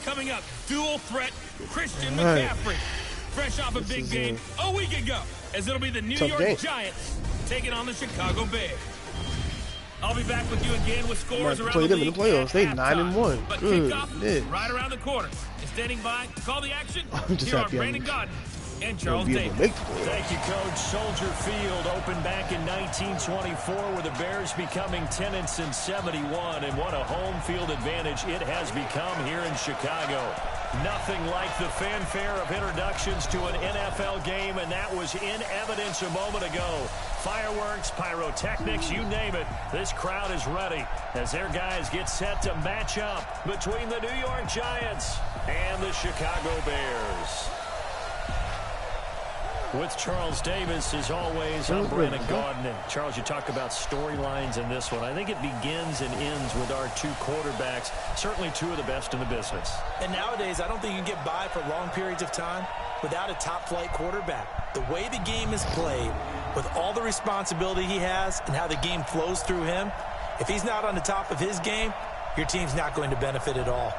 Coming up, dual threat Christian McCaffrey. Fresh off a big game a week ago, as it'll be the New York Giants taking on the Chicago Bears. I'll be back with you again with scores around the league in the playoffs. They 9-1. But kickoff right around the corner. And standing by to call the action, here are Brandon Godden and Charles Davis. Thank you, Coach. Soldier Field opened back in 1924 with the Bears becoming 10-71. And what a home field advantage it has become here in Chicago. Nothing like the fanfare of introductions to an NFL game, and that was in evidence a moment ago. Fireworks, pyrotechnics, you name it. This crowd is ready as their guys get set to match up between the New York Giants and the Chicago Bears. With Charles Davis, as always, I'm Brandon Godden. And Charles, you talk about storylines in this one. I think it begins and ends with our two quarterbacks, certainly two of the best in the business. And nowadays, I don't think you can get by for long periods of time without a top-flight quarterback. The way the game is played, with all the responsibility he has and how the game flows through him, if he's not on the top of his game, your team's not going to benefit at all.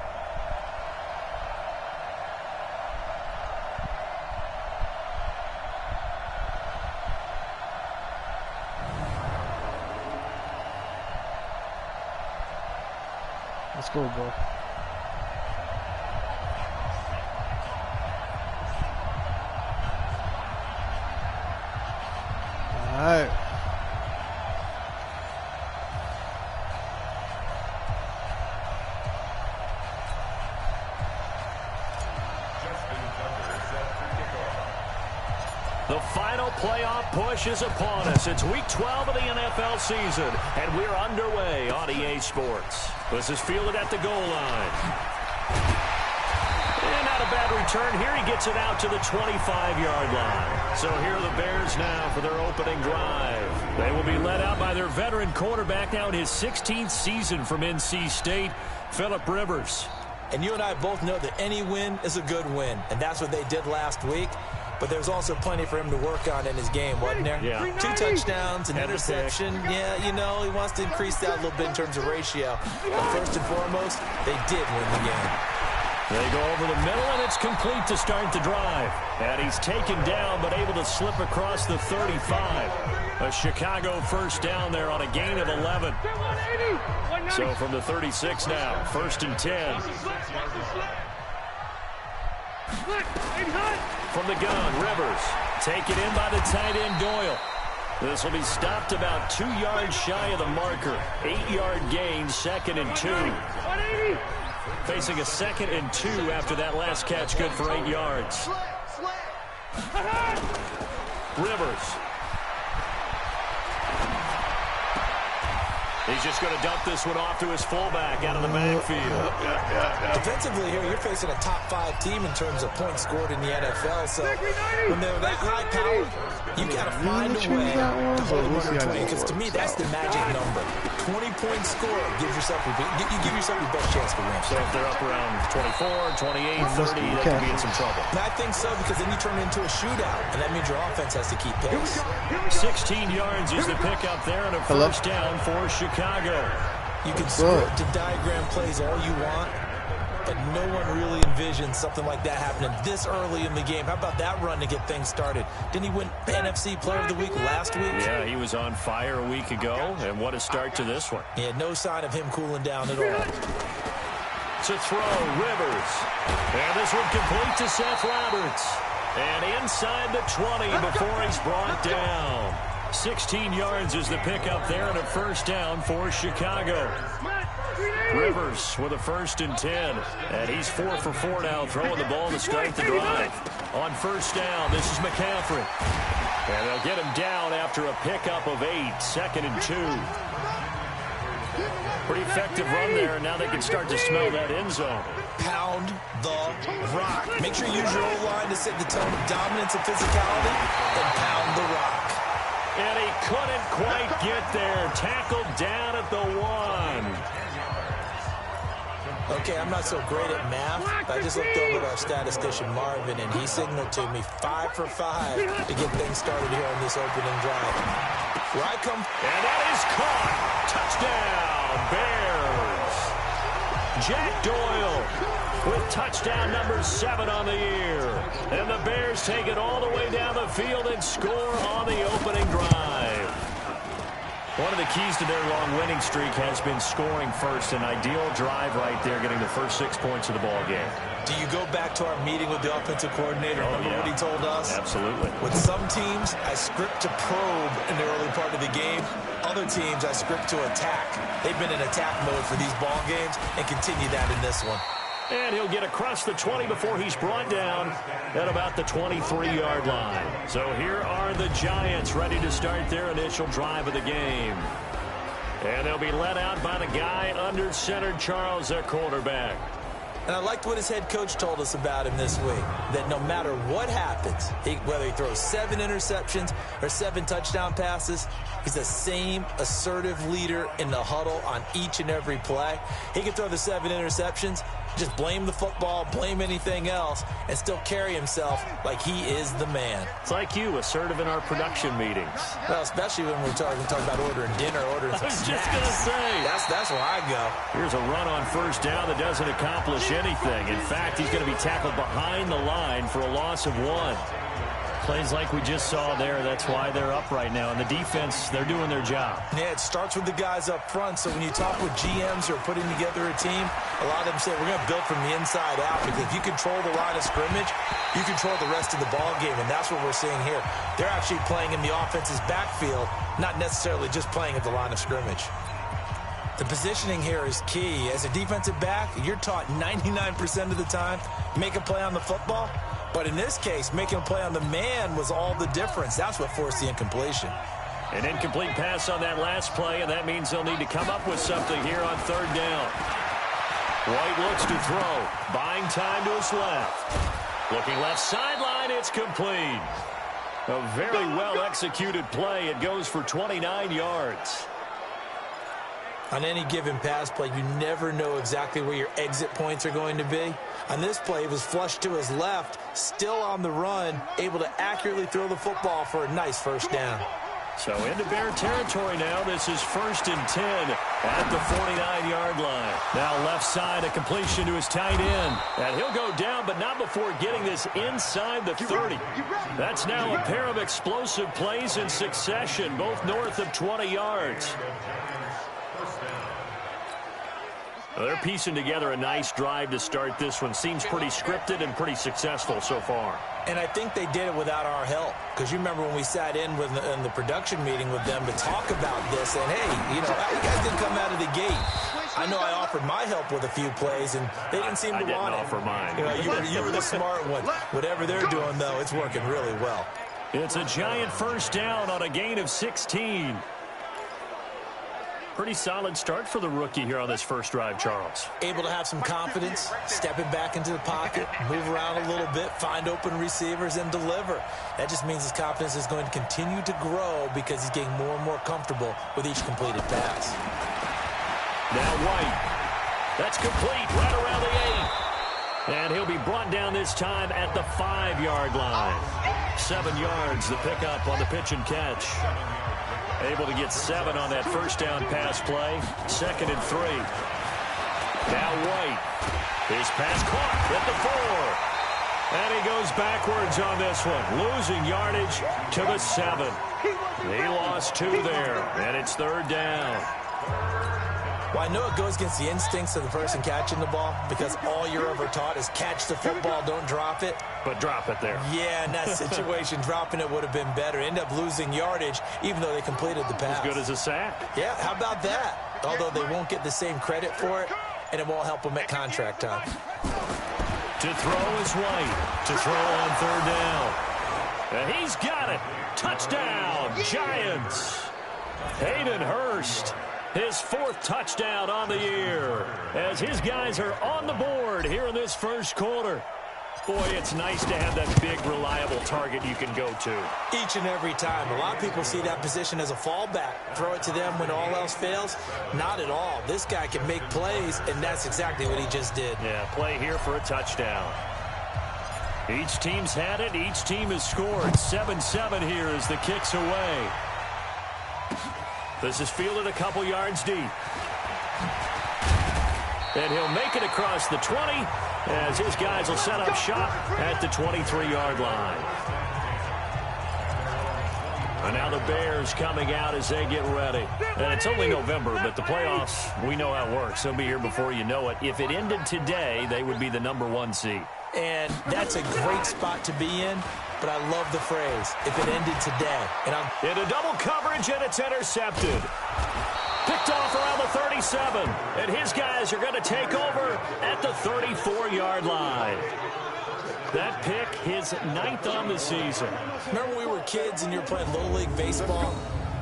Let's go, bro. All right. The final playoff push is upon us. It's week 12 of the NFL season, and we're underway on EA Sports. This is fielded at the goal line. And not a bad return here. He gets it out to the 25-yard line. So here are the Bears now for their opening drive. They will be led out by their veteran quarterback now in his 16th season from NC State, Phillip Rivers. And you and I both know that any win is a good win, and that's what they did last week. But there's also plenty for him to work on in his game, wasn't there? Yeah. 2 touchdowns, an interception. Yeah, you know, he wants to increase that a little bit in terms of ratio. But first and foremost, they did win the game. They go over the middle, and it's complete to start the drive. And he's taken down, but able to slip across the 35. A Chicago first down there on a gain of 11. So from the 36 now, 1st and 10. From the gun, Rivers. Taken in by the tight end, Doyle. This will be stopped about 2 yards shy of the marker. 8-yard gain, 2nd and 2. Facing a 2nd and 2 after that last catch, good for 8 yards. Rivers. He's just going to dump this one off to his fullback out of the backfield. Defensively here, you're facing a top-5 team in terms of points scored in the NFL. So when they're that high power, you got to find a way to hold them under 20. Because to me, that's the magic number. 20-point score gives yourself you give yourself your best chance to win. So if they're up around 24, 28, 30, they could be in some trouble. And I think so, because then you turn it into a shootout, and that means your offense has to keep pace. 16 yards is the pickup there, and a first down for Chicago. You can script to diagram plays all you want, but no one really envisions something like that happening this early in the game. How about that run to get things started? Didn't he win NFC Player of the Week last week? Yeah, he was on fire a week ago, and what a start to this one. Yeah, no sign of him cooling down at all. To throw, Rivers. And this one complete to Seth Roberts. And inside the 20 before he's brought down. 16 yards is the pickup there, and a first down for Chicago. Rivers with a 1st and 10. And he's 4 for 4 now, throwing the ball to start the drive. On first down, this is McCaffrey. And they'll get him down after a pickup of 8, 2nd and 2. Pretty effective run there, and now they can start to smell that end zone. Pound the rock. Make sure you use your O-line to set the tone of dominance and physicality, and pound the rock. And he couldn't quite get there. Tackled down at the 1. Okay, I'm not so great at math, but I just looked over at our statistician, Marvin, and he signaled to me 5 for 5 to get things started here on this opening drive. Where I come... And that is caught. Touchdown, Bears. Jack Doyle with touchdown number 7 on the year. And the Bears take it all the way down the field and score on the opening drive. One of the keys to their long winning streak has been scoring first. An ideal drive right there, getting the first 6 points of the ball game. Do you go back to our meeting with the offensive coordinator? Remember what he told us? Absolutely. With some teams, I script to probe in the early part of the game. Other teams, I script to attack. They've been in attack mode for these ball games and continue that in this one. And he'll get across the 20 before he's brought down at about the 23-yard line. So here are the Giants ready to start their initial drive of the game. And they'll be led out by the guy under center, Charles, their quarterback. And I liked what his head coach told us about him this week, that no matter what happens, whether he throws 7 interceptions or 7 touchdown passes, he's the same assertive leader in the huddle on each and every play. He can throw the 7 interceptions, just blame the football, blame anything else, and still carry himself like he is the man. It's like you, assertive in our production meetings. Well, especially when we're talking about ordering dinner, ordering some snacks. I was just going to say. That's where I go. Here's a run on first down that doesn't accomplish anything. In fact, he's going to be tackled behind the line for a loss of 1. Plays like we just saw there. That's why they're up right now. And the defense, they're doing their job. Yeah, it starts with the guys up front. So when you talk with GMs who are putting together a team, a lot of them say, we're going to build from the inside out. Because if you control the line of scrimmage, you control the rest of the ball game. And that's what we're seeing here. They're actually playing in the offense's backfield, not necessarily just playing at the line of scrimmage. The positioning here is key. As a defensive back, you're taught 99% of the time, make a play on the football. But in this case, making a play on the man was all the difference. That's what forced the incompletion. An incomplete pass on that last play, and that means they'll need to come up with something here on third down. White looks to throw, buying time to his left. Looking left sideline, it's complete. A very well-executed play. It goes for 29 yards. On any given pass play, you never know exactly where your exit points are going to be. On this play, it was flushed to his left, still on the run, able to accurately throw the football for a nice first down. So into Bear territory now. This is 1st and 10 at the 49-yard line. Now left side, a completion to his tight end. And he'll go down, but not before getting this inside the 30. That's now a pair of explosive plays in succession, both north of 20 yards. Well, they're piecing together a nice drive to start this one. Seems pretty scripted and pretty successful so far. And I think they did it without our help. Because you remember when we sat in the production meeting with them to talk about this. And, hey, you know, you guys didn't come out of the gate. I know I offered my help with a few plays, and they didn't seem to want it. I didn't offer mine. You know, you were the smart one. Whatever they're doing, though, it's working really well. It's a giant first down on a gain of 16. Pretty solid start for the rookie here on this first drive, Charles. Able to have some confidence, stepping back into the pocket, move around a little bit, find open receivers, and deliver. That just means his confidence is going to continue to grow because he's getting more and more comfortable with each completed pass. Now White. That's complete right around the 8. And he'll be brought down this time at the 5-yard line. 7 yards, the pickup on the pitch and catch. Able to get 7 on that first down pass play. 2nd and 3. Now White. His pass caught at the 4. And he goes backwards on this one. Losing yardage to the 7. He lost 2 there. And it's 3rd down. Well, I know it goes against the instincts of the person catching the ball because all you're ever taught is catch the football, don't drop it. But drop it there. Yeah, in that situation, dropping it would have been better. End up losing yardage, even though they completed the pass. As good as a sack. Yeah, how about that? Although they won't get the same credit for it, and it won't help them at contract time. To throw is White. To throw on 3rd down. And he's got it. Touchdown, Giants. Hayden Hurst. His 4th touchdown on the year as his guys are on the board here in this first quarter. Boy, it's nice to have that big, reliable target you can go to. Each and every time. A lot of people see that position as a fallback. Throw it to them when all else fails. Not at all. This guy can make plays, and that's exactly what he just did. Yeah, play here for a touchdown. Each team's had it. Each team has scored. 7-7 here as the kick's away. This is fielded a couple yards deep. And he'll make it across the 20 as his guys will set up shop at the 23-yard line. And now the Bears coming out as they get ready. And it's only November, but the playoffs, we know how it works. They'll be here before you know it. If it ended today, they would be the #1 seed. And that's a great spot to be in, but I love the phrase, if it ended today. And into double coverage, and it's intercepted. Picked off around the 37, and his guys are going to take over at the 34-yard line. That pick, his 9th on the season. Remember when we were kids and you were playing Little League Baseball,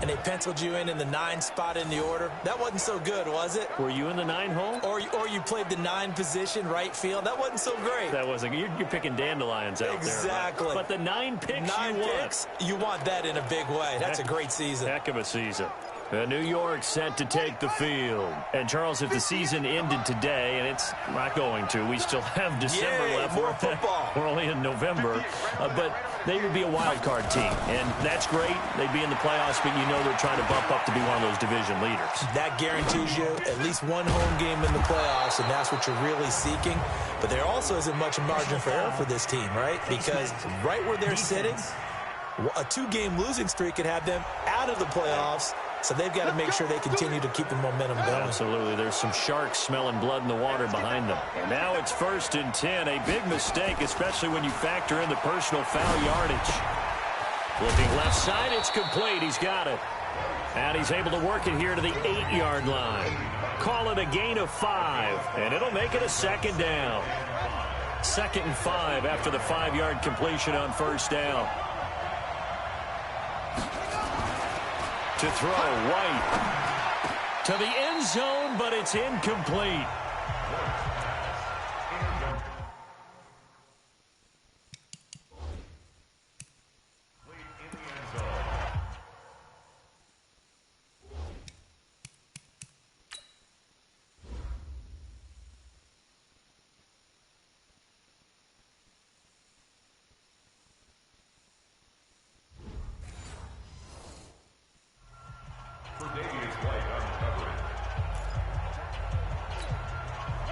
and they penciled you in the 9 spot in the order? That wasn't so good, was it? Were you in the 9 hole? Or you played the 9 position, right field? That wasn't so great. That wasn't. You're picking dandelions out there. Exactly. But the 9 picks you want that in a big way. That's a great season. Heck of a season. New York set to take the field. And, Charles, if the season ended today, and it's not going to, we still have December left. More football. We're only in November. But they would be a wild card team. And that's great. They'd be in the playoffs, but you know they're trying to bump up to be one of those division leaders. That guarantees you at least one home game in the playoffs, and that's what you're really seeking. But there also isn't much margin for error for this team, right? Because right where they're sitting, a 2-game losing streak could have them out of the playoffs. So they've got to make sure they continue to keep the momentum going. Absolutely. There's some sharks smelling blood in the water behind them. And now it's 1st and 10. A big mistake, especially when you factor in the personal foul yardage. Looking left side, it's complete. He's got it. And he's able to work it here to the 8-yard line. Call it a gain of 5. And it'll make it a 2nd down. 2nd and 5 after the 5-yard completion on 1st down. To throw, White to the end zone, but it's incomplete.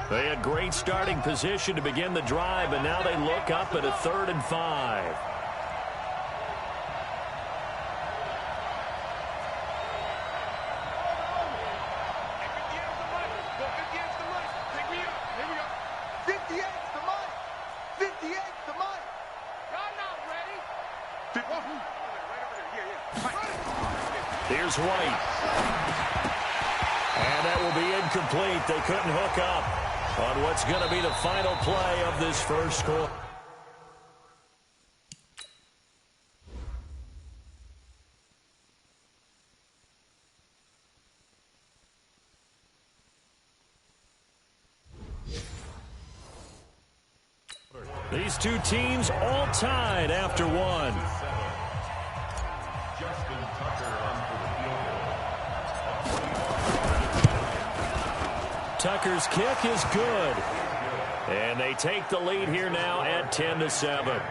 They had great starting position to begin the drive, and now they look up at a 3rd and 5. Here's White. And that will be incomplete. They couldn't hook up on what's going to be the final play of this first quarter. These two teams all tied after one. Tucker's kick is good. And they take the lead here now at 10-7.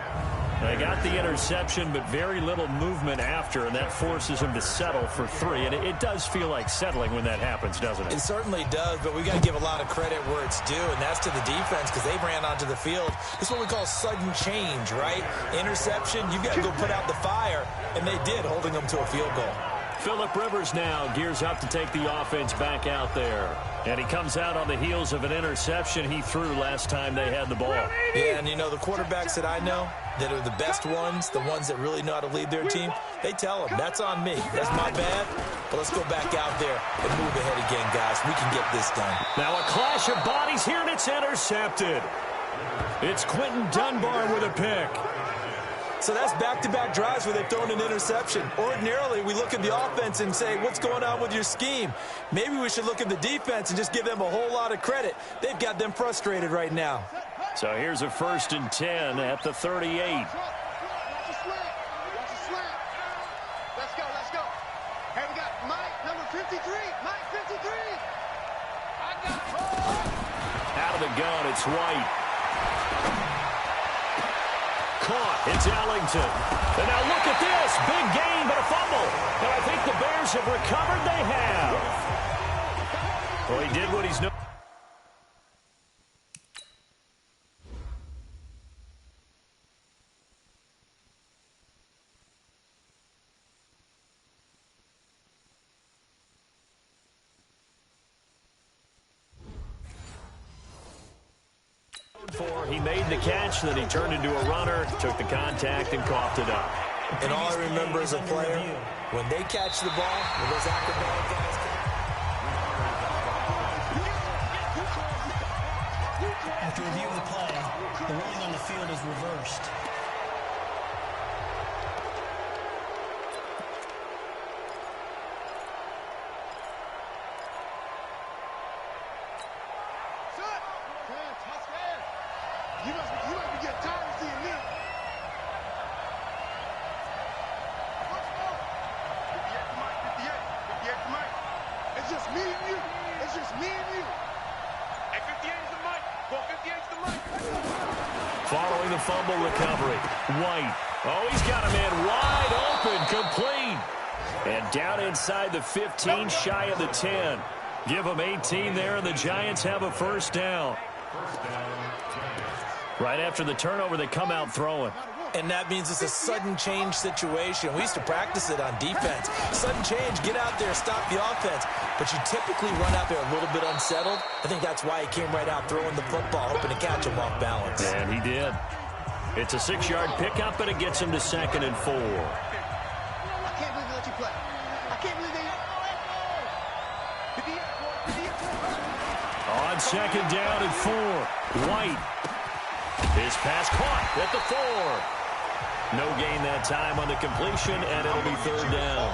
They got the interception, but very little movement after, and that forces them to settle for 3. And it does feel like settling when that happens, doesn't it? It certainly does, but we got to give a lot of credit where it's due, and that's to the defense because they ran onto the field. This is what we call sudden change, right? Interception, you've got to go put out the fire, and they did, holding them to a field goal. Phillip Rivers now gears up to take the offense back out there. And he comes out on the heels of an interception he threw last time they had the ball. Yeah, and you know, the quarterbacks that I know that are the best ones, the ones that really know how to lead their team, they tell them, that's on me. That's my bad. But let's go back out there and move ahead again, guys. We can get this done. Now a clash of bodies here, and it's intercepted. It's Quentin Dunbar with a pick. So that's back-to-back drives where they've thrown an interception. Ordinarily, we look at the offense and say, what's going on with your scheme? Maybe we should look at the defense and just give them a whole lot of credit. They've got them frustrated right now. So here's a 1st and 10 at the 38. Let's go. Hey, we got Mike, number 53. Mike, 53. I got it. Out of the gun, it's White. Caught. It's Ellington. And now look at this. Big gain, but a fumble. And I think the Bears have recovered. They have. Well, he did what he's known. for. He made the catch, then he turned into a runner, took the contact, and coughed it up. And all I remember as a player, when they catch the ball, when those acrobatic guys After review of the play, the ruling on the field is reversed. You must be getting tired of seeing me. Let's go. 58 to Mike, 58 to Mike. It's just me and you. It's just me and you. Hey, 58 is the Mike. Go 58 is the Mike. Following the fumble recovery, White. Oh, he's got a man wide open, complete. And down inside the 15, shy of the 10. Give them 18 there, and the Giants have a first down. Right after the turnover, they come out throwing. And that means it's a sudden change situation. We used to practice it on defense. Sudden change, get out there, stop the offense. But you typically run out there a little bit unsettled. I think that's why he came right out throwing the football, hoping to catch him off balance. And he did. It's a 6-yard pickup, and it gets him to 2nd and 4. I can't believe they let you play. I can't believe they... On 2nd down and 4, White. His pass caught at the 4. No gain that time on the completion, and it'll be 3rd down.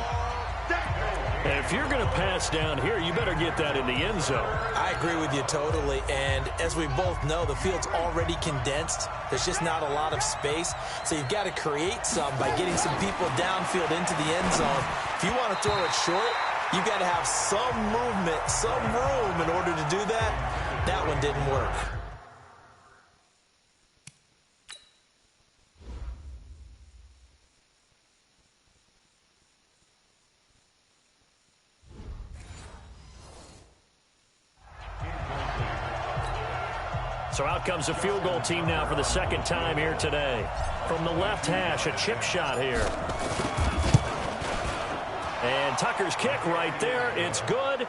And if you're going to pass down here, you better get that in the end zone. I agree with you totally, and as we both know, the field's already condensed. There's just not a lot of space, so you've got to create some by getting some people downfield into the end zone. If you want to throw it short, you've got to have some movement, some room in order to do that. That one didn't work. So out comes the field goal team now for the 2nd time here today. From the left hash, a chip shot here. And Tucker's kick right there. It's good.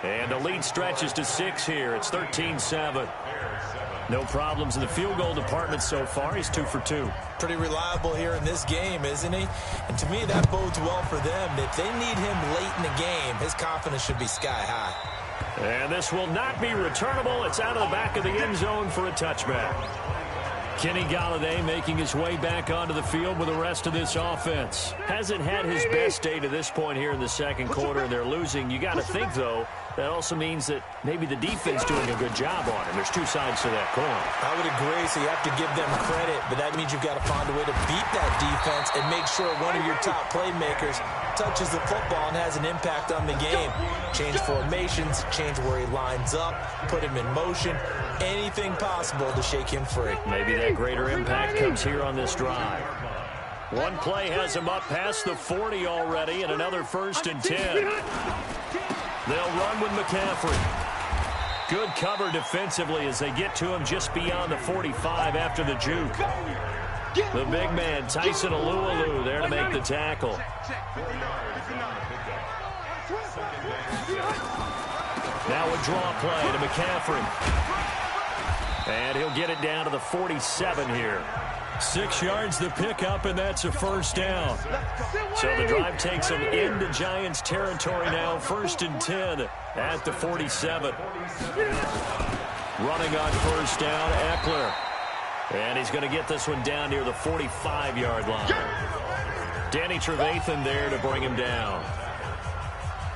And the lead stretches to 6 here. It's 13-7. No problems in the field goal department so far. He's 2 for 2. Pretty reliable here in this game, isn't he? And to me, that bodes well for them. If they need him late in the game, his confidence should be sky high. And this will not be returnable. It's out of the back of the end zone for a touchback. Kenny Golladay making his way back onto the field with the rest of this offense. Hasn't had his best day to this point here in the 2nd quarter, and they're losing. You got to think, though, that also means that maybe the defense doing a good job on him. There's 2 sides to that coin. I would agree, so you have to give them credit, but that means you've got to find a way to beat that defense and make sure one of your top playmakers touches the football and has an impact on the game. Change formations, change where he lines up, put him in motion, anything possible to shake him free. Maybe that greater impact comes here on this drive. One play has him up past the 40 already, and another 1st and 10. They'll run with McCaffrey. Good cover defensively as they get to him just beyond the 45 after the juke. The big man, Tyson Alualu, there to make the tackle. Now a draw play to McCaffrey. And he'll get it down to the 47 here. 6 yards the pickup, and that's a 1st down. So the drive takes them into Giants territory now, 1st and 10 at the 47. Running on 1st down, Eckler. And he's going to get this one down near the 45-yard line. Danny Trevathan there to bring him down.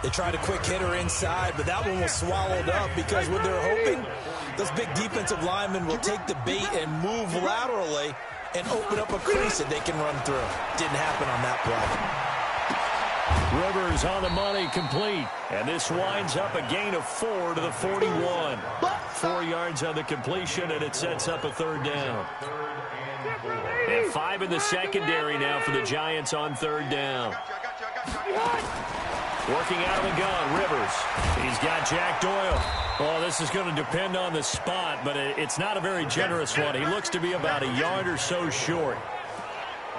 They tried a quick hitter inside, but that one was swallowed up because what they're hoping, those big defensive linemen will take the bait and move laterally and open up a crease that they can run through. Didn't happen on that play. Rivers on the money, complete. And this winds up a gain of 4 to the 41. 4 yards on the completion, and it sets up a 3rd down. And 5 in the secondary now for the Giants on 3rd down. Working out of the gun, Rivers. He's got Jack Doyle. Oh, this is going to depend on the spot, but it's not a very generous one. He looks to be about a yard or so short.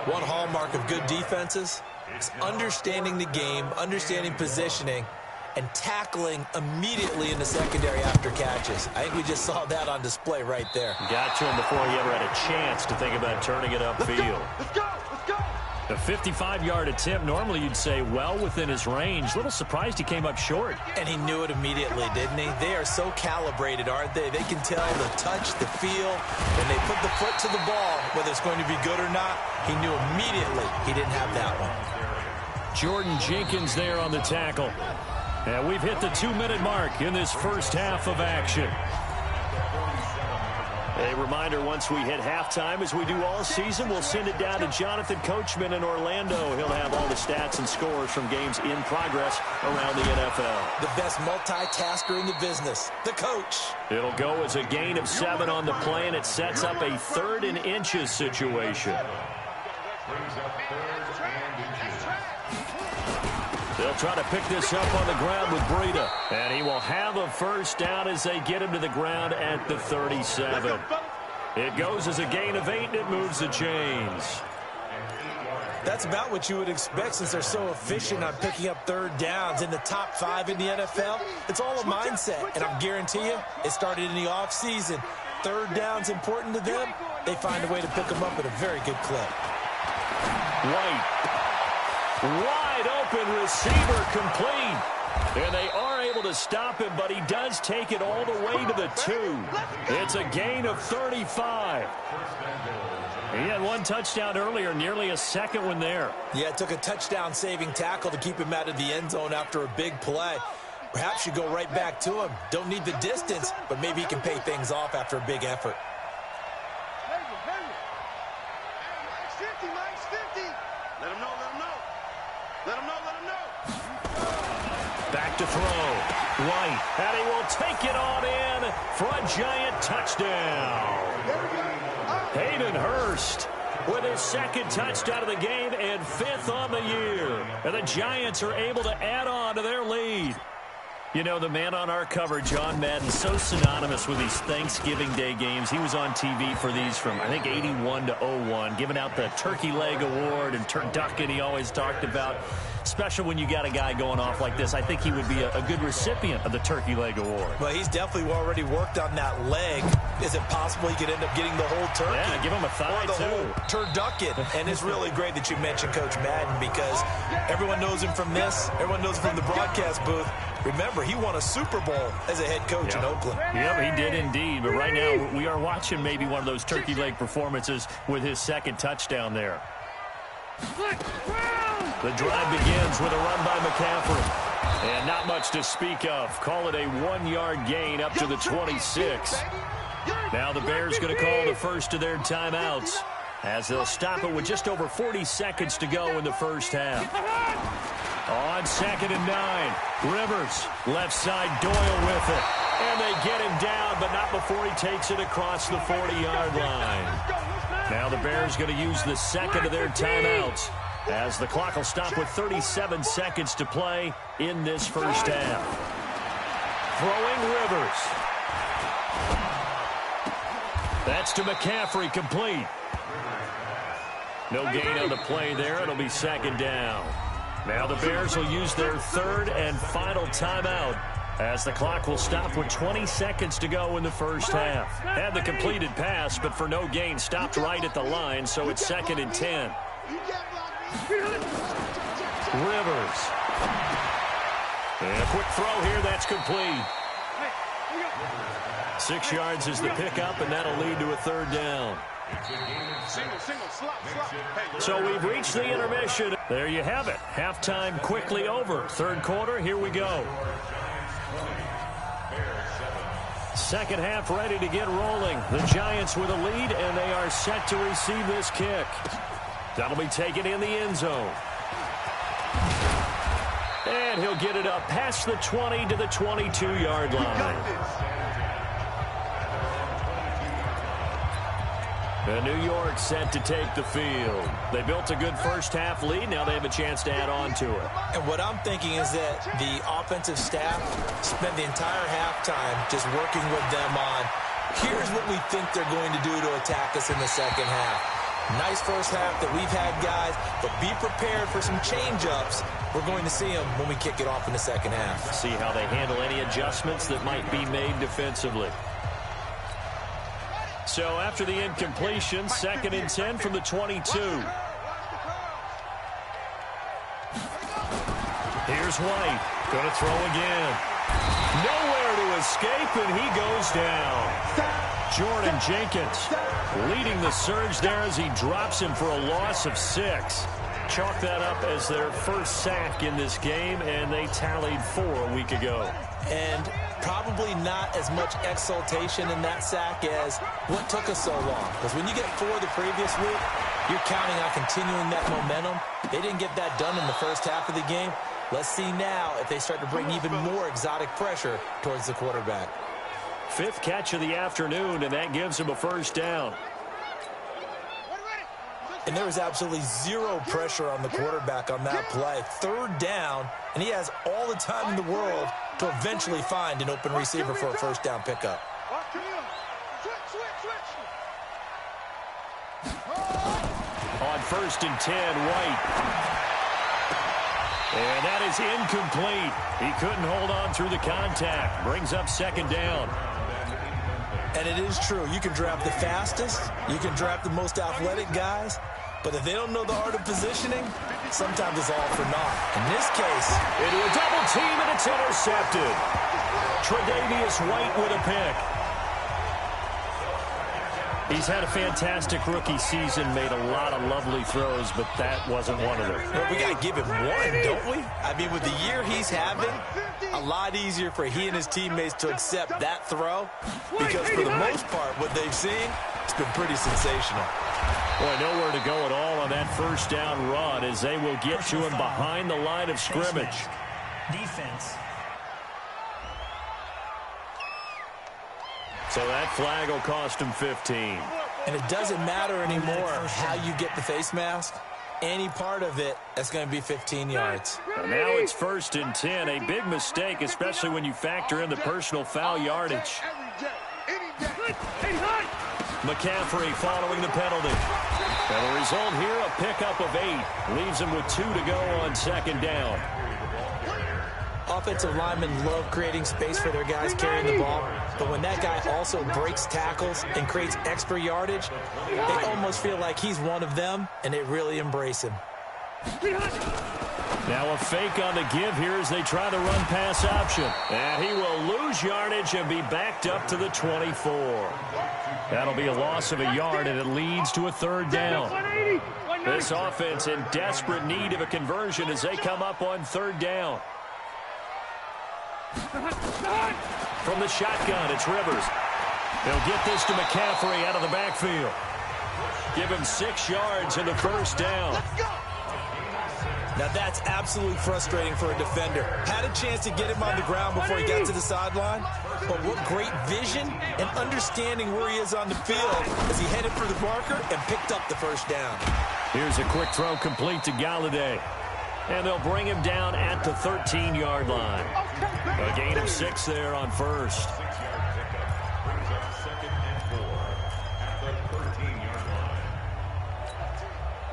One hallmark of good defenses is understanding the game, understanding positioning, and tackling immediately in the secondary after catches. I think we just saw that on display right there. Got to him before he ever had a chance to think about turning it upfield. Let's go! Let's go! A 55-yard attempt, normally you'd say well within his range. Little surprised he came up short. And he knew it immediately, didn't he? They are so calibrated, aren't they? They can tell the touch, the feel. When they put the foot to the ball, whether it's going to be good or not, he knew immediately he didn't have that one. Jordan Jenkins there on the tackle. And we've hit the 2-minute mark in this first half of action. A reminder, once we hit halftime, as we do all season, we'll send it down to Jonathan Coachman in Orlando. He'll have all the stats and scores from games in progress around the NFL. The best multitasker in the business, the coach. It'll go as a gain of 7 on the play, and it sets up a 3rd and inches situation. They'll try to pick this up on the ground with Breida. And he will have a first down as they get him to the ground at the 37. It goes as a gain of 8, and it moves the chains. That's about what you would expect since they're so efficient on picking up 3rd downs in the top 5 in the NFL. It's all a mindset, and I guarantee you it started in the offseason. 3rd down's important to them. They find a way to pick them up at a very good clip. White. Wide open receiver complete. And they are able to stop him, but he does take it all the way to the 2. It's a gain of 35. He had 1 touchdown earlier, nearly a 2nd one there. Yeah, it took a touchdown-saving tackle to keep him out of the end zone after a big play. Perhaps you go right back to him. Don't need the distance, but maybe he can pay things off after a big effort. Back to throw. White. And he will take it on in for a giant touchdown. Hayden Hurst with his 2nd touchdown of the game and 5th on the year. And the Giants are able to add on to their lead. You know, the man on our cover, John Madden, so synonymous with these Thanksgiving Day games. He was on TV for these from, I think, 81 to 01, giving out the Turkey Leg Award and turducken he always talked about. Special when you got a guy going off like this. I think he would be a good recipient of the Turkey Leg Award. Well, he's definitely already worked on that leg. Is it possible he could end up getting the whole turkey? Yeah, give him a thigh, or the too. whole turducken. And it's really great that you mentioned Coach Madden because everyone knows him from this. Everyone knows him from the broadcast booth. Remember, he won a Super Bowl as a head coach in Oakland. Yep, he did indeed. But right now, we are watching maybe one of those turkey leg performances with his 2nd touchdown there. The drive begins with a run by McCaffrey. And not much to speak of. Call it a 1-yard gain up to the 26. Now the Bears going to call the first of their timeouts as they'll stop it with just over 40 seconds to go in the first half. On 2nd and 9, Rivers, left side, Doyle with it. And they get him down, but not before he takes it across the 40-yard line. Now the Bears going to use the 2nd of their timeouts as the clock will stop with 37 seconds to play in this first half. Throwing Rivers. That's to McCaffrey, complete. No gain on the play there. It'll be 2nd down. Now the Bears will use their 3rd and final timeout as the clock will stop with 20 seconds to go in the first half. Had the completed pass, but for no gain, stopped right at the line, so it's 2nd and 10. Rivers. And a quick throw here, that's complete. 6 yards is the pickup, and that'll lead to a 3rd down. So we've reached the intermission. There you have it. Halftime quickly over. 3rd quarter, here we go. 2nd half ready to get rolling. The Giants with a lead, and they are set to receive this kick. That'll be taken in the end zone. And he'll get it up past the 20 to the 22-yard line. And New York set to take the field. They built a good first half lead. Now they have a chance to add on to it. And what I'm thinking is that the offensive staff spent the entire halftime just working with them on, here's what we think they're going to do to attack us in the second half. Nice first half that we've had, guys, but be prepared for some change-ups. We're going to see them when we kick it off in the second half. See how they handle any adjustments that might be made defensively. So after the incompletion, 2nd and 10 from the 22. Here's White. Going to throw again. Nowhere to escape, and he goes down. Jordan Jenkins leading the surge there as he drops him for a loss of 6. Chalk that up as their first sack in this game, and they tallied 4 a week ago. And probably not as much exultation in that sack as what took us so long. Because when you get 4 the previous week, you're counting on continuing that momentum. They didn't get that done in the first half of the game. Let's see now if they start to bring even more exotic pressure towards the quarterback. 5th catch of the afternoon, and that gives him a first down. And there was absolutely 0 pressure on the quarterback on that play. 3rd down, and he has all the time in the world to eventually find an open receiver for a first down pickup. On 1st and 10, White. And that is incomplete. He couldn't hold on through the contact. Brings up 2nd down. And it is true. You can draft the fastest. You can draft the most athletic guys. But if they don't know the art of positioning, sometimes it's all for naught. In this case, into a double team, and it's intercepted. Tre'Davious White with a pick. He's had a fantastic rookie season, made a lot of lovely throws, but that wasn't one of them. Well, we got to give him one, don't we? I mean, with the year he's having, a lot easier for he and his teammates to accept that throw because for the most part, what they've seen, it's been pretty sensational. Boy, nowhere to go at all on that first down run as they will get to him behind the line of scrimmage. Defense. So that flag will cost him 15. And it doesn't matter anymore how you get the face mask. Any part of it, that's going to be 15 yards. And now it's 1st and 10. A big mistake, especially when you factor in the personal foul yardage. McCaffrey following the penalty. And the result here, a pickup of 8. Leaves him with 2 to go on 2nd down. Offensive linemen love creating space for their guys carrying the ball, but when that guy also breaks tackles and creates extra yardage, they almost feel like he's one of them, and they really embrace him. Now a fake on the give here as they try the run-pass option. And he will lose yardage and be backed up to the 24. That'll be a loss of a yard, and it leads to a 3rd down. This offense in desperate need of a conversion as they come up on 3rd down. From the shotgun, it's Rivers. They'll get this to McCaffrey out of the backfield. Give him 6 yards and a first down. Now that's absolutely frustrating for a defender. Had a chance to get him on the ground before he got to the sideline, but what great vision and understanding where he is on the field as he headed for the marker and picked up the first down. Here's a quick throw complete to Galladay. And they'll bring him down at the 13-yard line. A gain of 6 there on 1st.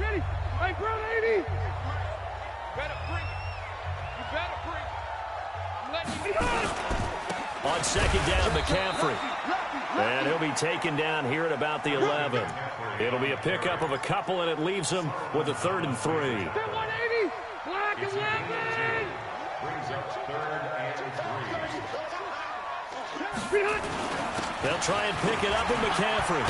Ready? Hey, bro, 80. Better bring it. You better bring it. Let me go. On 2nd down, McCaffrey. And he'll be taken down here at about the 11. It'll be a pickup of a couple, and it leaves him with a 3rd and 3. 180. Black 11. They'll try and pick it up with McCaffrey.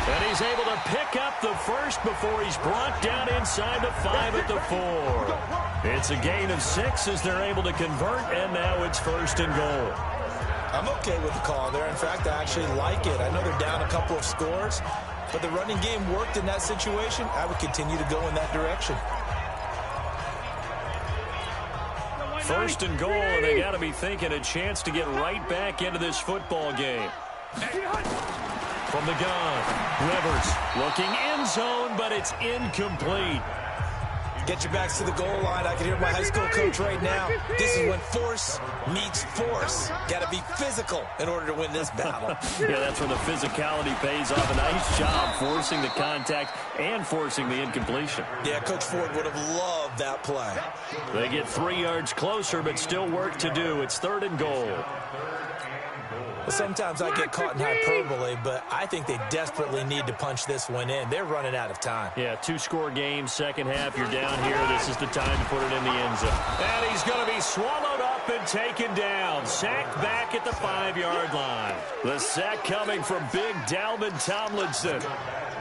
And he's able to pick up the first before he's brought down inside the 5 at the 4. It's a gain of 6 as they're able to convert, and now it's 1st and goal. I'm okay with the call there. In fact, I actually like it. I know they're down a couple of scores, but the running game worked in that situation. I would continue to go in that direction. 1st and goal, and they got to be thinking a chance to get right back into this football game. From the gun, Rivers looking end zone, but it's incomplete. Get your backs to the goal line. I can hear my high school coach right now. This is when force meets force. Got to be physical in order to win this battle. Yeah, that's where the physicality pays off. A nice job forcing the contact and forcing the incompletion. Yeah, Coach Ford would have loved that play. They get 3 yards closer, but still work to do. It's 3rd and goal. Well, sometimes I get caught in hyperbole, but I think they desperately need to punch this one in. They're running out of time. Yeah, 2-score game, second half. You're down here. This is the time to put it in the end zone. And he's going to be swallowed up and taken down. Sacked back at the 5-yard line. The sack coming from big Dalvin Tomlinson.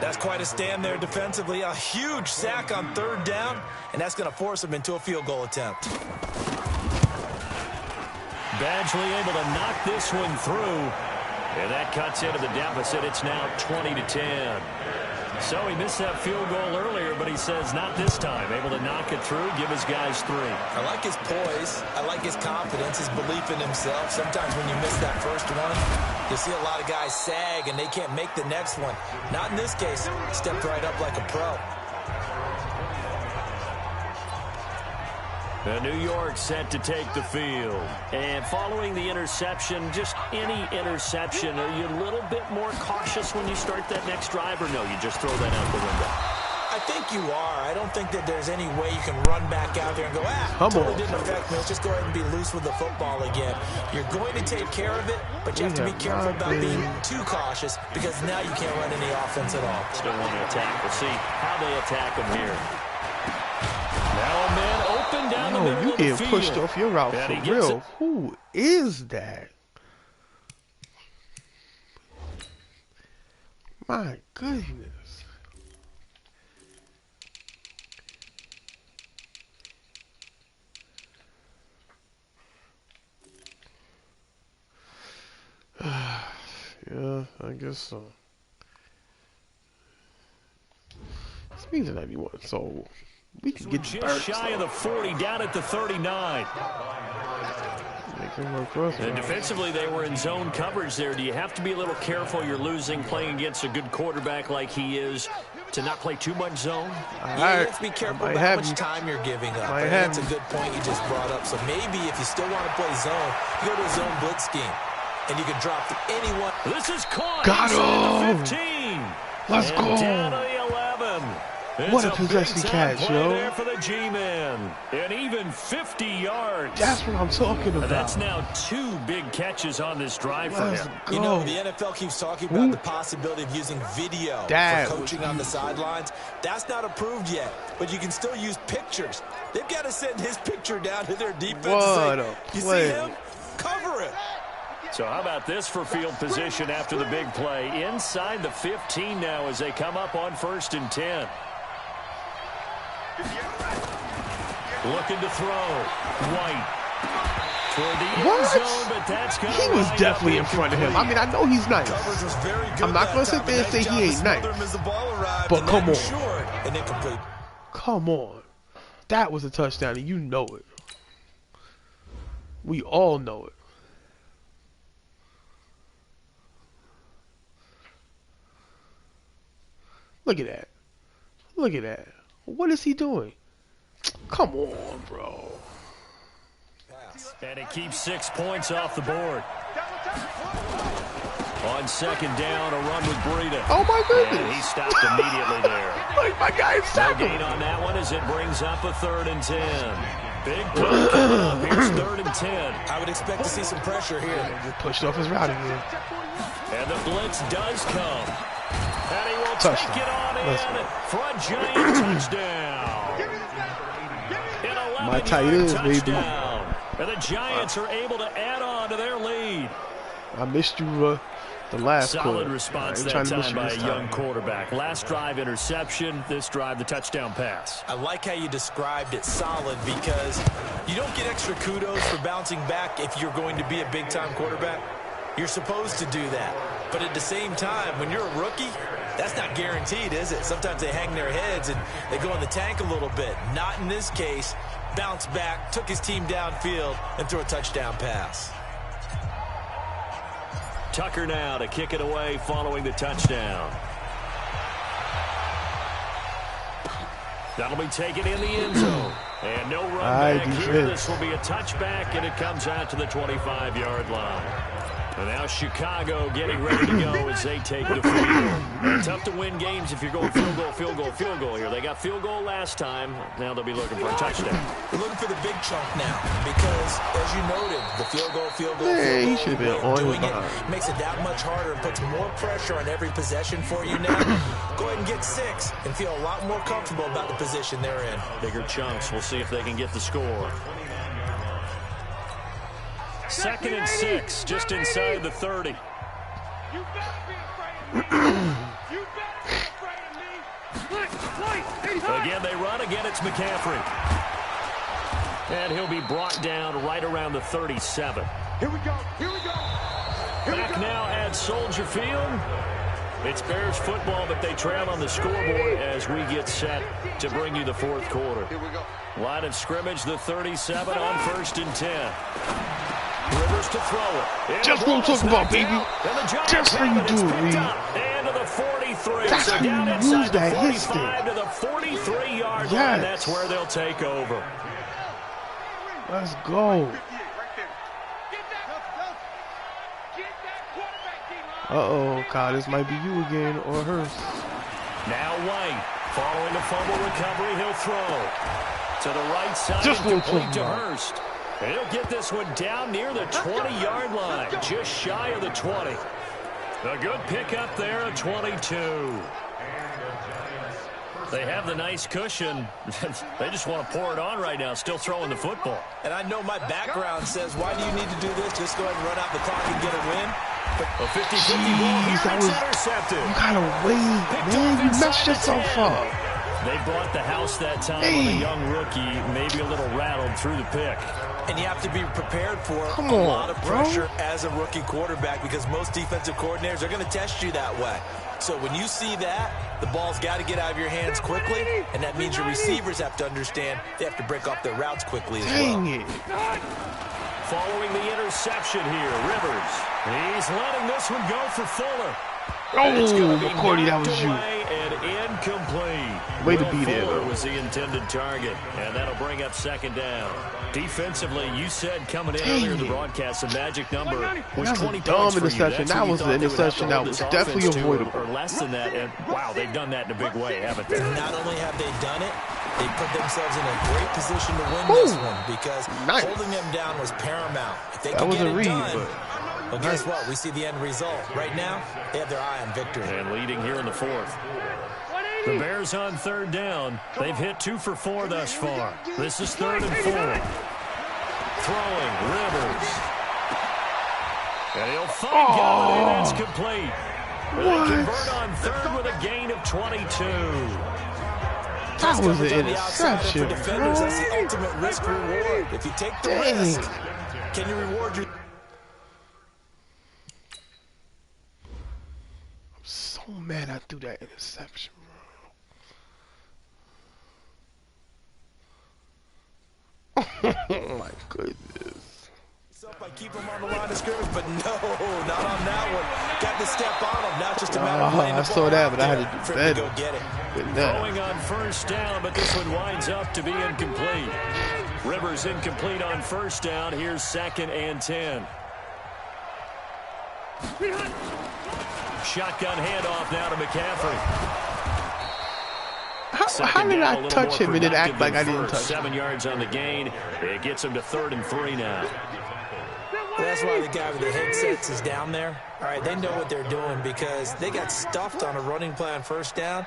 That's quite a stand there defensively. A huge sack on 3rd down, and that's going to force him into a field goal attempt. Badgley able to knock this one through. And that cuts into the deficit. It's now 20-10. So he missed that field goal earlier, but he says not this time. Able to knock it through, give his guys 3. I like his poise. I like his confidence, his belief in himself. Sometimes when you miss that first one, you see a lot of guys sag and they can't make the next one. Not in this case. Stepped right up like a pro. New York set to take the field. And following the interception, just any interception, are you a little bit more cautious when you start that next drive, or no, you just throw that out the window? I think you are. I don't think that there's any way you can run back out there and go, totally didn't affect me. Let's just go ahead and be loose with the football again. You're going to take care of it, but you have to be careful about being too cautious because now you can't run any offense at all. Still want to attack. We'll see how they attack them here. Now a man open down the middle you of the getting field. pushed off your route for real. Who is that? My goodness. Yeah, I guess so. This means 91, so we can get just shy of the 40, down at the 39. And defensively, they were in zone coverage there. Do you have to be a little careful? You're losing, playing against a good quarterback like he is, to not play too much zone? Yeah, you have to be careful about how much time you're giving up. That's a good point you just brought up. So maybe if you still want to play zone, you go to a zone blitz scheme, and you can drop to anyone. This is caught. Got him. 15. Let's go. Down to the 11. What a possession catch, yo. There for the G-Man. And even 50 yards. That's what I'm talking about. That's now 2 big catches on this drive for him. Go. You know, the NFL keeps talking about the possibility of using video for coaching on the sidelines. That's not approved yet, but you can still use pictures. They've got to send his picture down to their defense and say, you see him? Cover it. So how about this for field position after the big play? Inside the 15 now as they come up on 1st and 10. Looking to throw. White. Toward the end zone, but that's going to He was definitely in front of him. I mean, I know he's nice. I'm not going to sit there and say he ain't nice. But come on. Come on. That was a touchdown, and you know it. We all know it. Look at that. Look at that. What is he doing? Come on, bro. And it keeps 6 points off the board. On 2nd down, a run with Breida. Oh, my goodness. And he stopped immediately there. Like my guy's No gain on that one as it brings up a 3rd and 10. Big play coming up. Here's 3rd and 10. I would expect to see some pressure here. He pushed off his route again. And the blitz does come. And he will take it on in for a giant touchdown. My tight end, baby. And the Giants are able to add on to their lead. I missed you the last Solid quarter. response that time by a young quarterback. Last drive, interception. This drive, the touchdown pass. I like how you described it, solid, because you don't get extra kudos for bouncing back if you're going to be a big-time quarterback. You're supposed to do that. But at the same time, when you're a rookie, that's not guaranteed, is it? Sometimes they hang their heads and they go in the tank a little bit. Not in this case. Bounced back, took his team downfield, and threw a touchdown pass. Tucker now to kick it away following the touchdown. That'll be taken in the end zone. And no run back here. This will be a touchback, and it comes out to the 25-yard line. And now Chicago getting ready to go as they take the field. Tough to win games if you're going field goal, field goal, field goal here. They got field goal last time. Now they'll be looking for a touchdown. We're looking for the big chunk now because, as you noted, the field goal, field goal, he should have been on doing it makes it that much harder and puts more pressure on every possession for you now. Go ahead and get 6 and feel a lot more comfortable about the position they're in. Bigger chunks. We'll see if they can get the score. 2nd and 6, just inside the 30. You better be afraid of me. You better be afraid of me. Again, they run. Again, it's McCaffrey. And he'll be brought down right around the 37. Here we go. Here we go. Back now at Soldier Field. It's Bears football, but they trail on the scoreboard as we get set to bring you the 4th quarter. Here we go. Line of scrimmage, the 37 on 1st and 10. Rivers to throw it. Just what I'm talking about, baby. Just how you do it, Reed. And to the 43. That's so how down you inside use that the instinct. 45 to the 43-yard line. That's where they'll take over. Let's go. Uh-oh, Kyle, this might be you again or hers. Now White, following a fumble recovery, he'll throw. To the right side, just complete to Hurst. And he'll get this one down near the 20-yard line, just shy of the 20. A good pickup there at 22. They have the nice cushion. They just want to pour it on right now, still throwing the football. And I know my background says, why do you need to do this? Just go ahead and run out the clock and get a win. But a 50-50 ball here, it's intercepted. You gotta wait, man. You messed yourself up. They bought the house that time on a young rookie, maybe a little rattled through the pick. And you have to be prepared for a lot of pressure as a rookie quarterback because most defensive coordinators are going to test you that way. So when you see that, the ball's got to get out of your hands quickly, and that means your receivers have to understand they have to break off their routes quickly as well. Dang it. Following the interception here, Rivers. He's letting this one go for Fuller. Oh, McCourty, that was you. And incomplete. Way to be there, Fuller though. was the intended target, and that'll bring up 2nd down. Defensively, you said coming in earlier in the broadcast, the magic number was 20 points for you. That was an interception that was definitely avoidable. Or less than that, and wow, they've done that in a big way, haven't they? Not only have they done it, they put themselves in a great position to win this one because holding them down was paramount. If they can get it done, well, guess what? We see the end result. Right now, they have their eye on victory. And leading here in the 4th. The Bears on 3rd down. They've hit 2 for 4 thus far. This is 3rd and 4. Throwing, Rivers. And he'll find Golladay. That's complete. They convert on 3rd with a gain of 22. That was an interception, for defenders, that's the ultimate risk reward. If you take the risk, can you reward your... I'm so mad I threw that interception, bro. Oh my goodness. By keeping him on the line of scrimmage, but no, not on that one. Got to step on him. Now just a matter of playing the ball. I saw that, but I had to do better. Go get it. Throwing on 1st down, but this one winds up to be incomplete. Rivers incomplete on 1st down. Here's 2nd and 10. Shotgun handoff now to McCaffrey. How did I touch him and then act like I didn't touch him? 7 yards on the gain. It gets him to 3rd and 3 now. Well, that's why the guy with the headsets is down there. All right, they know what they're doing because they got stuffed on a running play on 1st down.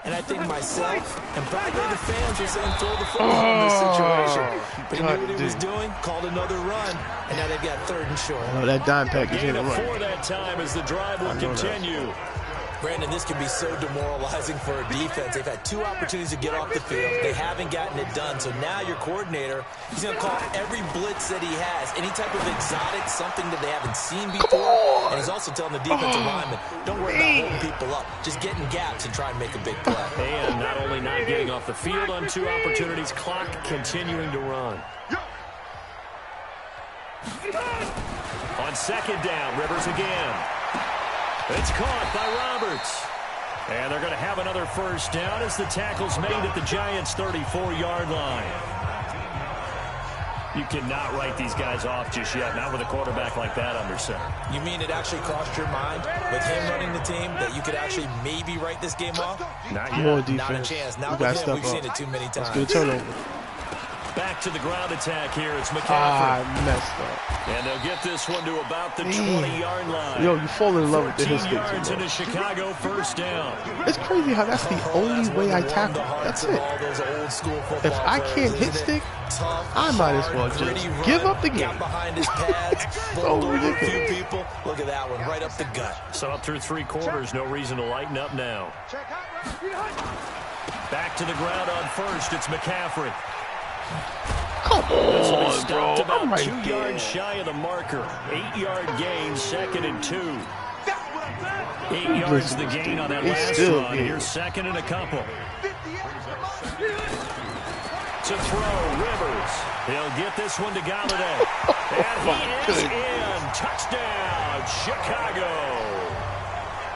And I think myself and probably the fans are saying throw the football in this situation. But he knew what he was doing, called another run, and now they've got 3rd and short. Oh, that dime package in the run. For that time as the drive will continue. Brandon, this can be so demoralizing for a defense. They've had 2 opportunities to get off the field. They haven't gotten it done. So now your coordinator, he's going to call every blitz that he has, any type of exotic, something that they haven't seen before. And he's also telling the defensive lineman, don't worry about holding people up. Just get in gaps and try and make a big play. And not only not getting off the field on 2 opportunities, clock continuing to run. On 2nd down, Rivers again. It's caught by Roberts. And they're going to have another first down as the tackle's made at the Giants' 34-yard line. You cannot write these guys off just yet, not with a quarterback like that under center. You mean it actually crossed your mind with him running the team that you could actually maybe write this game off? Not yet. More defense. Not a chance. Not with him. We've seen it too many times. That's good turnover. Back to the ground attack here. It's McCaffrey. I messed up. And they'll get this one to about the 20-yard line. Yo, you fall in love with the hit stick. 14 yards into Chicago, first down. It's crazy how that's the only way I tackle. That's it. If I can't hit stick, I might as well just give up the game. So ridiculous. People. Look at that one, right up the gut. So up through 3 quarters, no reason to lighten up now. Back to the ground on first. It's McCaffrey. Come on, bro. About I'm right 2 there. yards shy of the marker. 8-yard gain, 2nd and 2. 8 yards the gain on that last run. Here's 2nd and a couple. To throw, Rivers. He'll get this one to Galladay. And he is in. Touchdown, Chicago.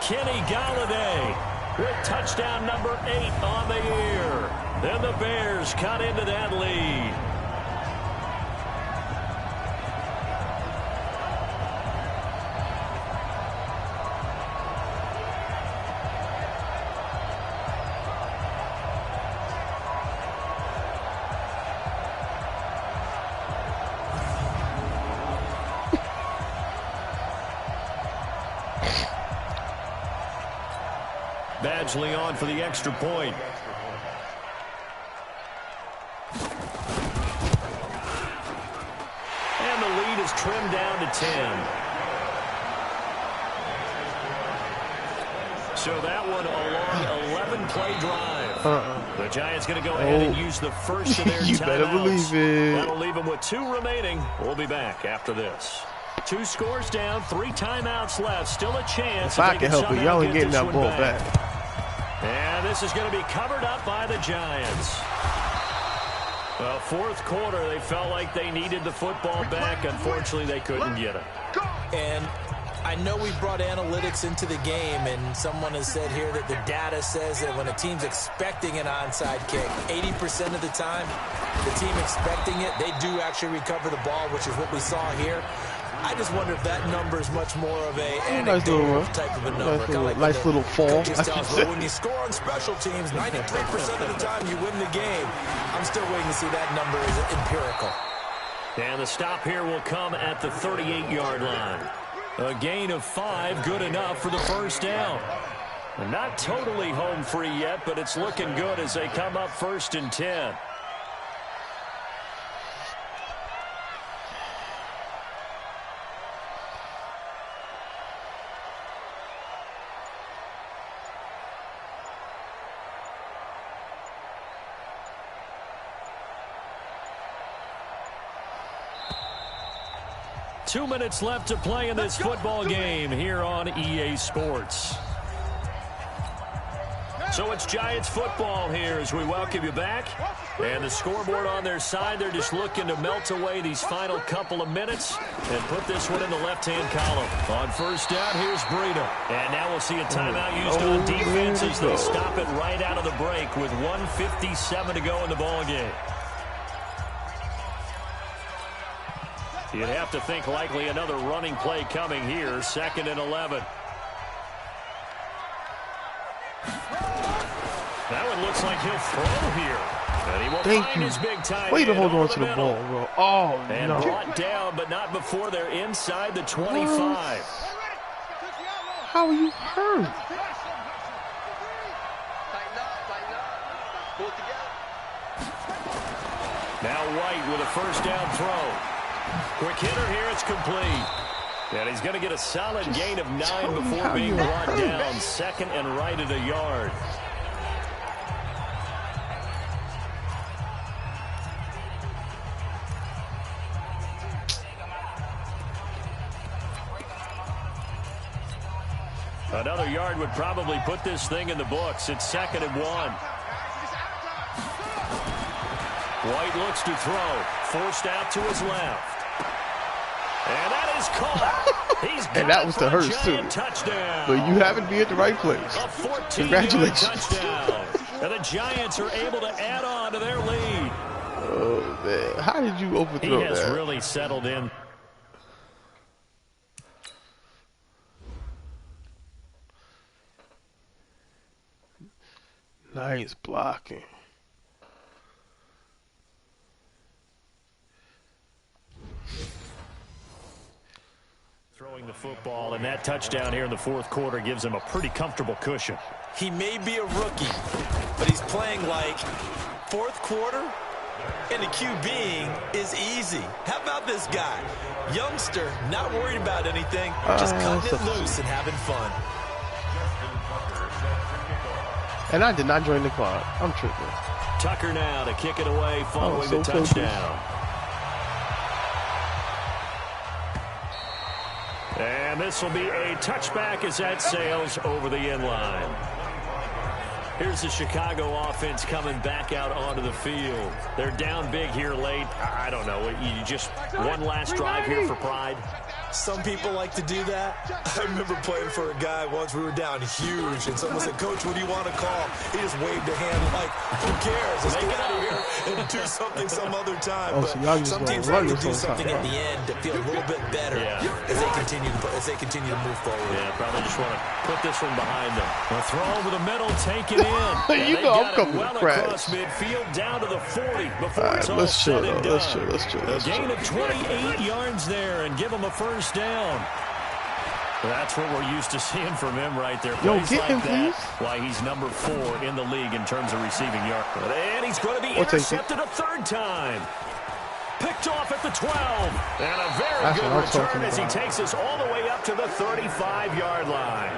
Kenny Galladay with touchdown number 8 on the year. Then the Bears cut into that lead. Badgley on for the extra point. And the lead is trimmed down to 10. So that one a long 11-play drive. The Giants going to go ahead and use the first of their timeouts. You better believe it. That'll leave them with 2 remaining. We'll be back after this. 2 scores down, 3 timeouts left. Still a chance. If I can help it, y'all ain't getting that ball back. And this is going to be covered up by the Giants. Well, 4th quarter, they felt like they needed the football back. Unfortunately, they couldn't get it. And I know we brought analytics into the game, and someone has said here that the data says that when a team's expecting an onside kick, 80% of the time, the team expecting it, they do actually recover the ball, which is what we saw here. I just wonder if that number is much more of a anecdotal type of a number. Nice little fall. When you score on special teams, 93% of the time you win the game. I'm still waiting to see that number is empirical. And the stop here will come at the 38-yard line. A gain of 5, good enough for the first down. Not totally home free yet, but it's looking good as they come up 1st and 10. Two minutes left to play in this football game here on EA Sports. So it's Giants football here as we welcome you back. And the scoreboard on their side, they're just looking to melt away these final couple of minutes and put this one in the left-hand column. On first down, here's Breida. And now we'll see a timeout used on defense as they stop it right out of the break with 1:57 to go in the ball game. You'd have to think likely another running play coming here. 2nd and 11. That one looks like he'll throw here. And he will find his big tight Way to end hold on over to the the middle. ball, bro. Oh, and no. brought down, but not before they're inside the 25. How are you hurt? Now White with a first down throw. Quick hitter here, it's complete. And he's going to get a solid gain of 9 before being brought down. 2nd and right at a yard. Another yard would probably put this thing in the books. It's 2nd and 1. White looks to throw. Forced out to his left. And that is caught. And that was the Hurst too. Touchdown. But you happen to be at the right place. Congratulations. Touchdown. And the Giants are able to add on to their lead. Oh man, how did you overthrow that? He has really settled in. Nice blocking. Throwing the football, and that touchdown here in the fourth quarter gives him a pretty comfortable cushion. He may be a rookie, but he's playing like fourth quarter, and the QBing is easy. How about this guy? Youngster, not worried about anything, just cutting it loose and having fun. And I did not join the clock. I'm tripping. Tucker now to kick it away following the touchdown. And this will be a touchback as that sails over the end line. Here's the Chicago offense coming back out onto the field. They're down big here late. I don't know. You just one last drive here for pride. Some people like to do that. I remember playing for a guy once. We were down huge, and someone said, "Coach, what do you want to call?" He just waved a hand like, "Who cares? Let's get out of here and do something some other time." But some teams like to do something at the end to feel a little bit better as they continue to move forward. Yeah, probably just want to put this one behind them. The throw over the middle, take it in. You know I'm coming well to crash. Across midfield, down to the 40 before it's all let's said and done. Let's chill. A gain of 28 yards there and give him a first down. That's what we're used to seeing from him right there. Yo, Plays get like him, that. please. Why he's number 4 in the league in terms of receiving yards. And he's going to be intercepted a third time. Picked off at the 12. And a very good return as he takes us all the way up to the 35-yard line.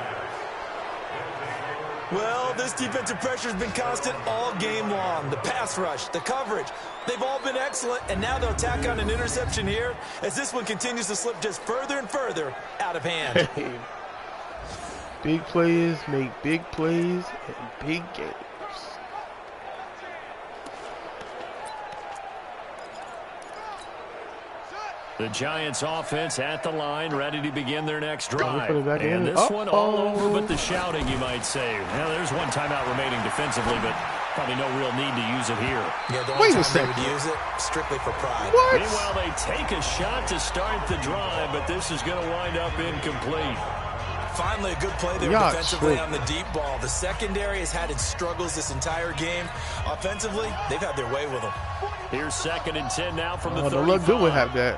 Well, this defensive pressure has been constant all game long. The pass rush, the coverage, they've all been excellent, and now they'll tack on an interception here as this one continues to slip just further and further out of hand. Big players make big plays in big games. The Giants offense at the line, ready to begin their next drive. And this one all over but the shouting, you might say. Now, there's one timeout remaining defensively, but probably no real need to use it here. Yeah, the only time they would use it, strictly for pride. What? Meanwhile, they take a shot to start the drive, but this is going to wind up incomplete. Finally, a good play there defensively on the deep ball. The secondary has had its struggles this entire game. Offensively, they've had their way with them. Here's 2nd and 10 now from the 35. Don't let Goodwin have that.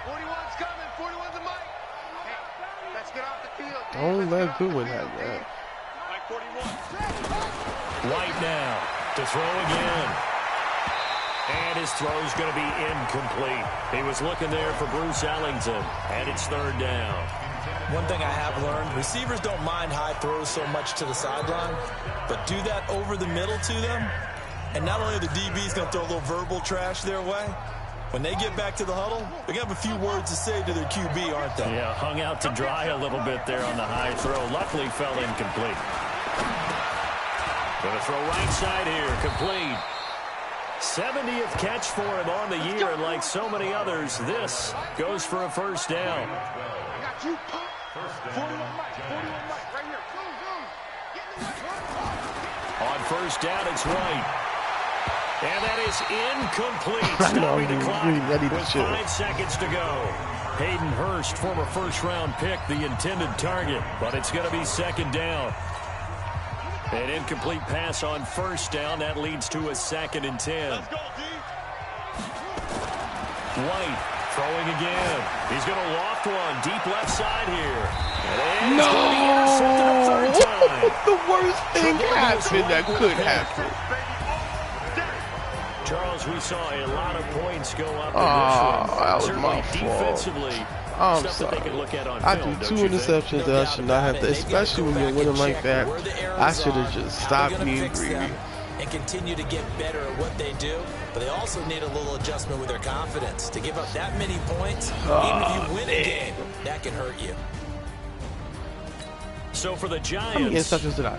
41's coming. 41's the mic. Hey, let's get off the field. Don't let Goodwin have that. Mike 41. White now to throw again. And his throw is going to be incomplete. He was looking there for Bruce Ellington, and it's 3rd down. One thing I have learned, receivers don't mind high throws so much to the sideline, but do that over the middle to them, and not only are the DBs going to throw a little verbal trash their way, when they get back to the huddle, they're going to have a few words to say to their QB, aren't they? Yeah, hung out to dry a little bit there on the high throw. Luckily fell incomplete. Going to throw right side here, complete. 70th catch for him on the year, and like so many others, this goes for a first down. I got you, punk. 41 mic. 41 mic. Right here. Get the mic. On first down, it's White. And that is incomplete. Stopping the clock with 5 seconds to go. Hayden Hurst, former first-round pick, the intended target, but it's going to be 2nd down. An incomplete pass on first down. That leads to a 2nd and 10. Let's go, D. White throwing again. He's going to loft one deep left side here. And no! Going to be intercepted a 3rd time. The worst thing happened that could happen. Charles, we saw a lot of points go up in this one. That was certainly my fault. defensively. I'm stuff sorry. that they can look at on I film, threw 2 don't you interceptions that I should not have to, especially when you're winning like that. I should have just stopped being greedy. And continue to get better at what they do, but they also need a little adjustment with their confidence. To give up that many points, even if you win a game, that can hurt you. So for the Giants,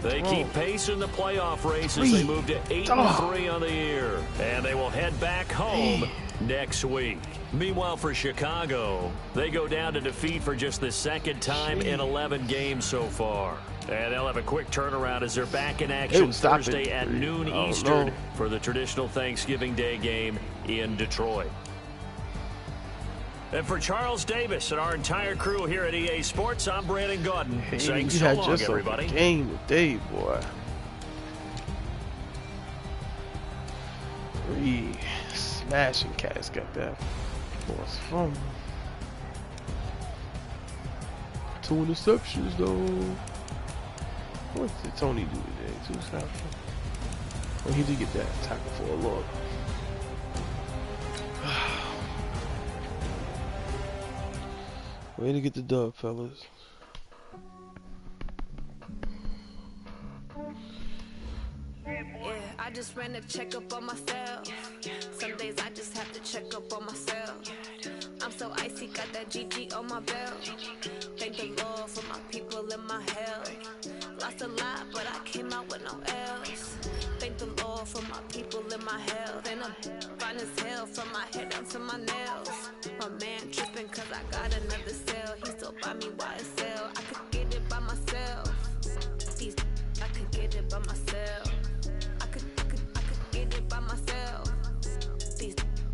they keep pace in the playoff race as they move to 8-3 on the year. And they will head back home next week. Meanwhile, for Chicago, they go down to defeat for just the second time in 11 games so far. And they'll have a quick turnaround as they're back in action Thursday at noon Eastern for the traditional Thanksgiving Day game in Detroit. And for Charles Davis and our entire crew here at EA Sports, I'm Brandon Gaudin saying so long, everybody. A game today, boy. Smashing cats got that. What's fun? 2 interceptions though. What did Tony do today? 2 snaps. Well, he did get that tackle for a look. Way to get the dub, fellas. I just ran a checkup on myself. Some days I just have to check up on myself. I'm so icy, got that GG on my belt. Thank the Lord for my people and my health. Lost a lot, but I came out with no else. Thank the Lord for my people and my health. And I'm fine as hell from my head down to my nails. My man tripping cause I got another cell. He still buy me YSL. I could get it by myself. I could get it by myself. I could get it by myself.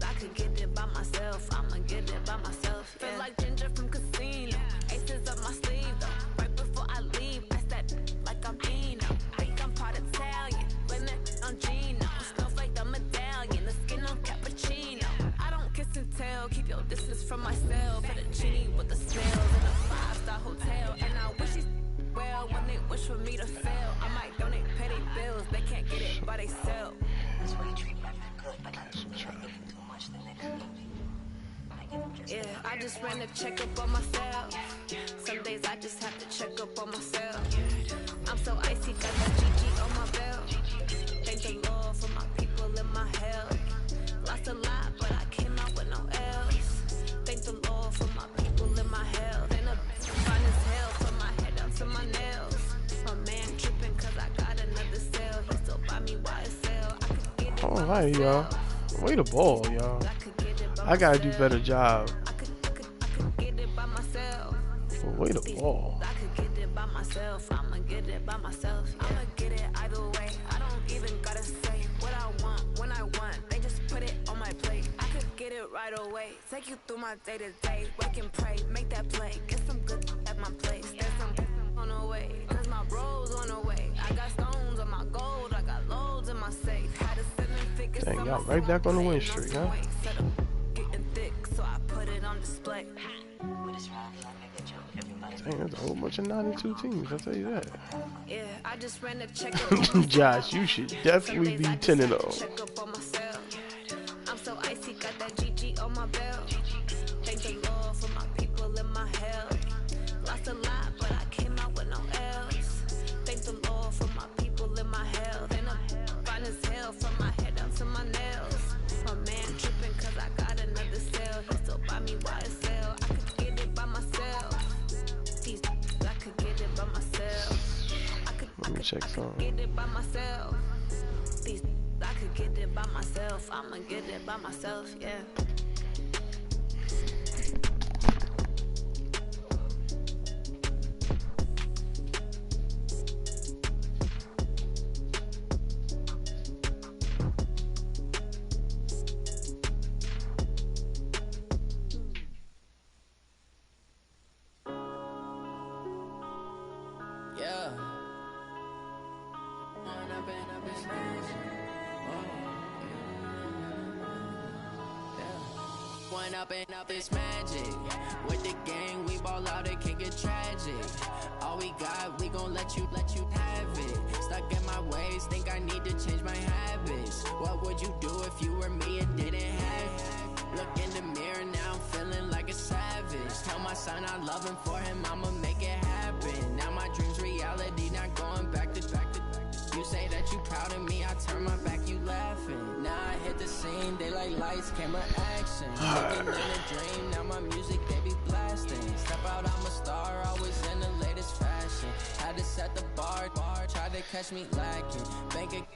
I could get it by myself. I'ma get it by myself. Yeah. Feel like Ginger from Casino. Aces up my sleeve though. Right before I leave, pass that like I'm Dino. Think I'm part Italian, blame that on Gino. Smells like the medallion, the skin on cappuccino. I don't kiss and tell, keep your distance from myself. Fettuccine with the smells in a 5-star hotel. And I wish he's well when they wish for me to fail. I might donate petty bills, they can't get it by themselves. That's why you treat my man good, but I too much than they could. Yeah, I just ran a checkup on myself. Some days I just have to check up on myself. I'm so icy, got that GG on my belt. Thank the Lord for my people and my health. Lost a lot, but I came out with no else. Thank the Lord for my people and my health. And I'm fine as hell from my head down to my nails. My man tripping cause I got another cell. He still buy me YSL. I could get it. Oh, hi, y'all. Way to ball, y'all. I gotta do better job. I could get it by myself. Way to ball. I could get it by myself. I'ma get it by myself. I'ma get it either way. I don't even gotta say what I want when I want. They just put it on my plate. I could get it right away. Take you through my day to day. Wake and pray, make that play. Get some good at my place. There's some on the way. Cause my bros on the way. I got stones on my gold. I got loads in my safe. Had a 7-figure. Dang, y'all right back on the win streak, huh? Getting thick, so I put it on display. Dang, there's a whole bunch of 92 teams, I'll tell you that. Yeah, I just ran a check. Josh, you should definitely be 10-0. I'm so icy, got that GG on my belt. Thank the Lord for my people and my health. Lost a lot, but I came out with no else. Thank the Lord for my people and my health. And I'm fine as hell from my head down to my nails. My man tripping cause I got another cell. He still buy me YSL. I could get it by myself. I could get it by myself. Let me check some. Get it by myself. I could get it by myself. I'ma get it by myself, yeah. Up this magic with the gang, we ball out, it can get tragic. All we got, we gon' let you have it. Stuck in my ways, think I need to change my habits. What would you do if you were me and didn't have it? Look in the mirror now, I'm feeling like a savage. Tell my son I love him, for him I'ma make it happen. Now my dreams reality, not going back to. You say that you proud of me, I turn my back, you laughing. Now I hit the scene, they like lights, camera, action. Looking in a dream, now my music, they be blasting. Step out, I'm a star, always in the latest fashion. Had to set the bar, tried to catch me lacking. Bank